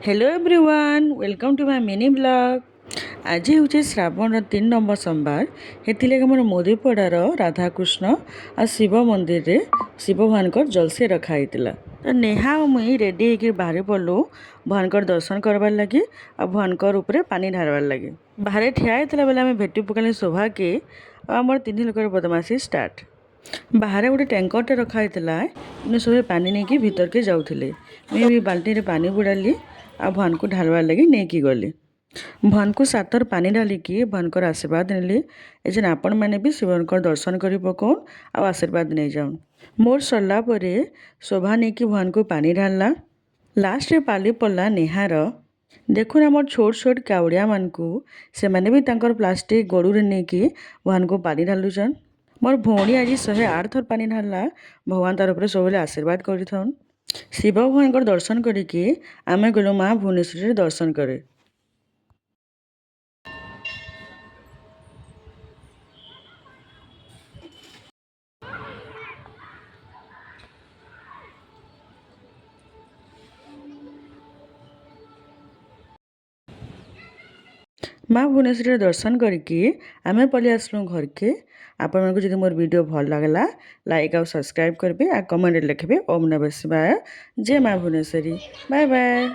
Hello everyone welcome to my mini blog. आज हूँ Shravan 3 number सोमवार। हेतिले मोर मोदीपड़ार राधाकृष्ण आ शिव मंदिर रे शिव भगवान जलसे रखाई तो नेहा और मुई रेडी होकर बाहर पड़लु भगवान दर्शन करवार लगी आ भगवान ऊपर पानी ढारवार लगी। बाहर ठिया होता बेले आम भेटी पकाली शोभा के आमर 3 लोकर बदमाशी स्टार्ट। बाहर गोटे टैंकरटे रखाई इन सब पानी नहीं कि भीतर के जाऊे मुझे भी बाल्टी रे पानी बुड़ाली आ भगवान को ढालवार लगी नहीं कि गली। भगवान को 7 थर पानी ढालिकी भगवान आशीर्वाद नेली। एजेन आपण मैंने भी शिवन दर्शन कर पकाउन आ आशीर्वाद नहीं जाऊन। मोर सरला परे शोभा नहीं कि भगवान को पानी ढालला। लास्ट रे पाली पड़ला नेहार। देखुन आम छोट छोट कावड़िया मानकू से मैंने भी तांकर प्लास्टिक गड़ू रे नहीं कि भगवान को पानी ढालुचन। मोर भौणी आज 108 थर पानी ढालला। भगवान तार उपरे सब आशीर्वाद कर शिव भगवान दर्शन करिकी आमे गलु माँ भुवनेश्वरी दर्शन करे। माँ भुवनेश्वरी दर्शन करिकी आमे पलि आसलु घर के। आपण मानकु जदि मोर वीडियो भल लागला लाइक और सब्सक्राइब करबे आ कमेंट लिखबे। ओम नमः शिवाय। जय माँ भुवनेश्वरी। Bye bye.